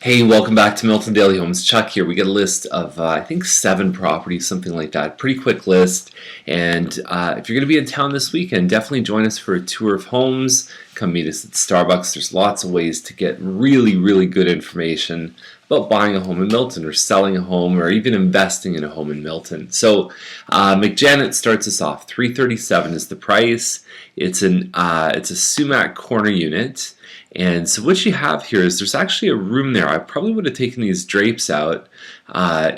Hey, welcome back to Milton Daily Homes. Chuck here. We got a list of, I think, 7 properties, something like that. Pretty quick list. And if you're going to be in town this weekend, definitely join us for a tour of homes. Come meet us at Starbucks. There's lots of ways to get really, really good information about buying a home in Milton or selling a home or even investing in a home in Milton. So McJanet starts us off. $337 is the price. It's a sumac corner unit. And so what you have here is there's actually a room there. I probably would have taken these drapes out,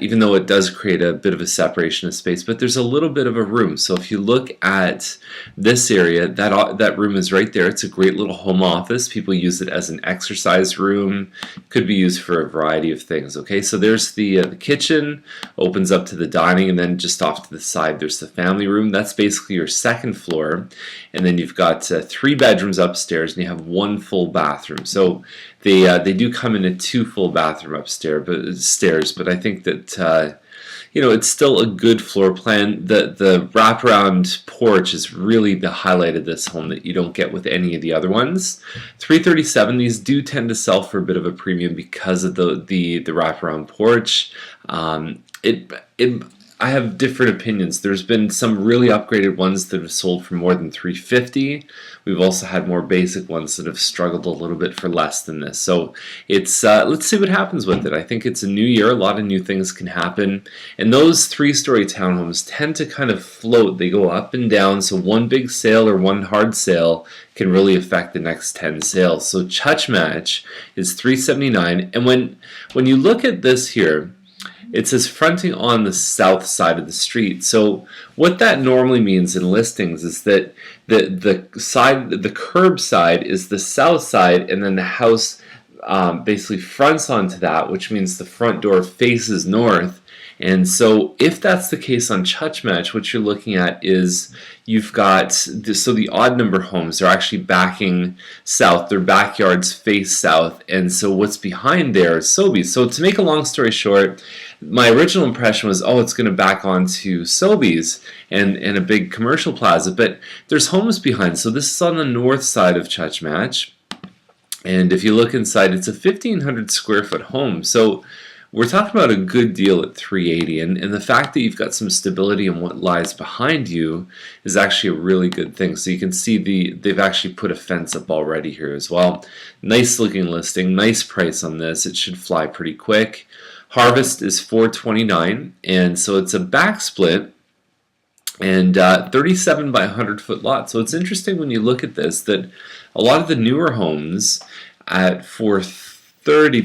even though it does create a bit of a separation of space, but there's a little bit of a room. So if you look at this area, that room is right there. It's a great little home office. People use it as an exercise room. Could be used for a variety of things. Okay, so there's the kitchen, opens up to the dining, and then just off to the side there's the family room. That's basically your second floor. And then you've got 3 bedrooms upstairs, and you have 1 full bathroom. So they do come in a 2 full bathroom upstairs, but I think that it's still a good floor plan. The wraparound porch is really the highlight of this home that you don't get with any of the other ones. $337. These do tend to sell for a bit of a premium because of the wraparound porch. I have different opinions. There's been some really upgraded ones that have sold for more than $350. We've also had more basic ones that have struggled a little bit for less than this. So it's let's see what happens with it. I think it's a new year. A lot of new things can happen. And those 3-story townhomes tend to kind of float. They go up and down. So one big sale or one hard sale can really affect the next 10 sales. So Chuchmach is $379. And when you look at this here, it says fronting on the south side of the street. So what that normally means in listings is that the curb side is the south side, and then the house basically fronts onto that, which means the front door faces north. And so if that's the case on Chuchmach, what you're looking at is you've got, so the odd number homes are actually backing south. Their backyards face south. And so what's behind there is Sobeys. So to make a long story short, my original impression was, oh, it's going to back onto Sobeys and a big commercial plaza. But there's homes behind. So this is on the north side of Chuchmach. And if you look inside, it's a 1,500 square foot home. So we're talking about a good deal at $380, and the fact that you've got some stability in what lies behind you is actually a really good thing. So you can see they've actually put a fence up already here as well. Nice looking listing, nice price on this. It should fly pretty quick. Harvest is $429, and so it's a back split and 37 by 100 foot lot. So it's interesting when you look at this that a lot of the newer homes at $430,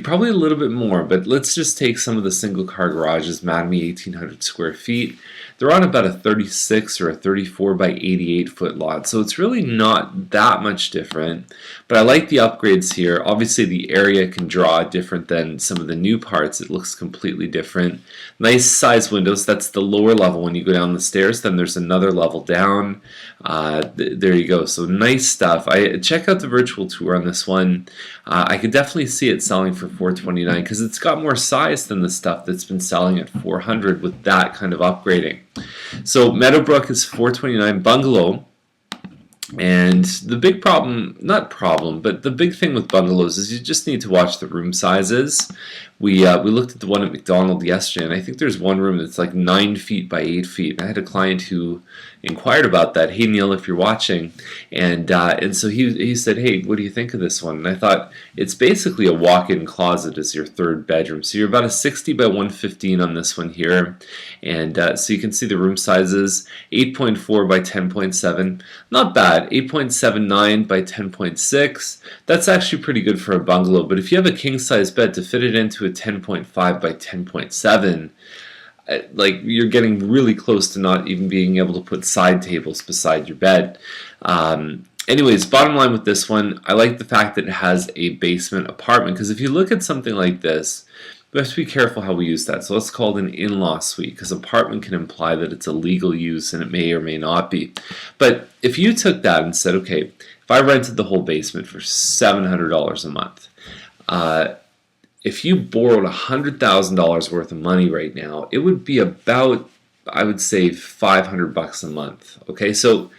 probably a little bit more, but let's just take some of the single car garages, Mattamy 1,800 square feet. They're on about a 36 or a 34 by 88 foot lot, so it's really not that much different. But I like the upgrades here. Obviously the area can draw different than some of the new parts. It looks completely different. Nice size windows. That's the lower level when you go down the stairs. Then there's another level down. There you go. So nice stuff. Check out the virtual tour on this one. I could definitely see it selling for $429 because it's got more size than the stuff that's been selling at $400 with that kind of upgrading. So Meadowbrook is $429 bungalow. And the big problem, not problem, but the big thing with bungalows is you just need to watch the room sizes. We looked at the one at McDonald yesterday, and I think there's one room that's like 9 feet by 8 feet. I had a client who inquired about that. Hey Neil, if you're watching, and so he said, hey, what do you think of this one? And I thought it's basically a walk-in closet as your third bedroom. So you're about a 60 by 115 on this one here, and so you can see the room sizes 8.4 by 10.7, not bad. 8.79 by 10.6. That's actually pretty good for a bungalow. But if you have a king-size bed to fit it into a 10.5 by 10.7, like you're getting really close to not even being able to put side tables beside your bed. Anyways, bottom line with this one, I like the fact that it has a basement apartment, because if you look at something like this, we have to be careful how we use that. So let's call it an in-law suite, because apartment can imply that it's a legal use, and it may or may not be. But if you took that and said, okay, if I rented the whole basement for $700 a month, if you borrowed $100,000 worth of money right now, it would be about, I would say, $500 a month. Okay, so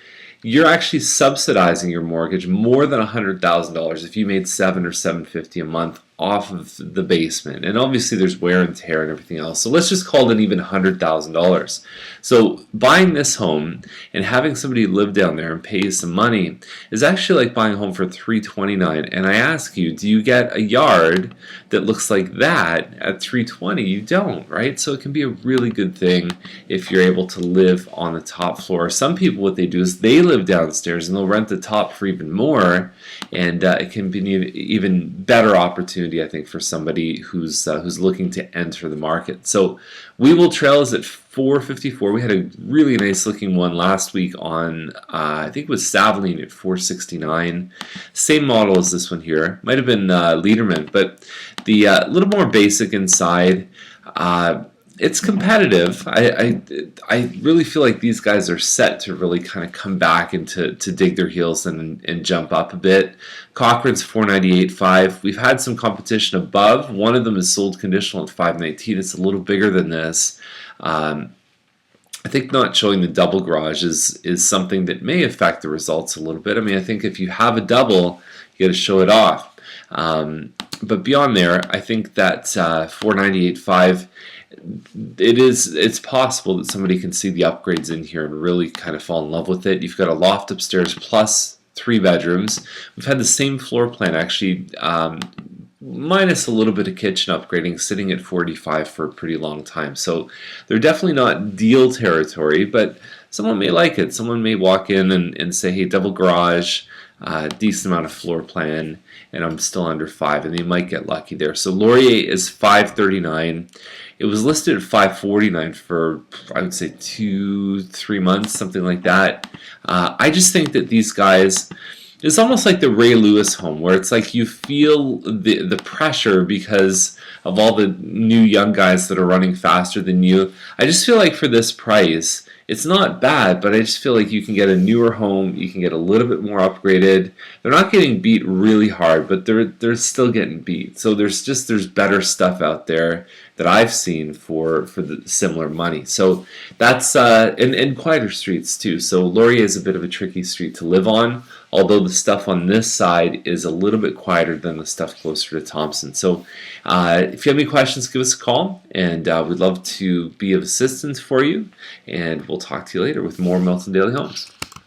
you're actually subsidizing your mortgage more than $100,000 if you made $700 or $750 a month off of the basement, and obviously there's wear and tear and everything else. So let's just call it even $100,000. So buying this home and having somebody live down there and pay you some money is actually like buying a home for $329. And I ask you, do you get a yard that looks like that at $320? You don't, right? So it can be a really good thing if you're able to live on the top floor. Some people, what they do is they live downstairs and they'll rent the top for even more, and it can be an even better opportunity, I think, for somebody who's looking to enter the market. So Weevil Trail is at 454. We had a really nice looking one last week on I think it was Savaline at 469. Same model as this one here. Might have been Lederman, but the little more basic inside. It's competitive. I really feel like these guys are set to really kind of come back and to dig their heels and jump up a bit. Cochrane's 498.5. We've had some competition above. One of them is sold conditional at 519. It's a little bigger than this. I think not showing the double garage is something that may affect the results a little bit. I mean, I think if you have a double, you got to show it off. But beyond there, I think that 498.5. It's possible that somebody can see the upgrades in here and really kind of fall in love with it. You've got a loft upstairs plus 3 bedrooms. We've had the same floor plan actually, minus a little bit of kitchen upgrading, sitting at 45 for a pretty long time. So they're definitely not deal territory, but someone may like it. Someone may walk in and say, hey, double garage, decent amount of floor plan, and I'm still under 5, and they might get lucky there. So Laurier is 539. It was listed at 549 for, I would say, 2-3 months, something like that. I just think that these guys, it's almost like the Ray Lewis home, where it's like you feel the pressure because of all the new young guys that are running faster than you. I just feel like for this price, it's not bad, but I just feel like you can get a newer home, you can get a little bit more upgraded. They're not getting beat really hard, but they're still getting beat. So there's better stuff out there that I've seen for the similar money. So that's and quieter streets too. So Laurier is a bit of a tricky street to live on, although the stuff on this side is a little bit quieter than the stuff closer to Thompson. So if you have any questions, give us a call, and we'd love to be of assistance for you. And we'll talk to you later with more Milton Daily Homes.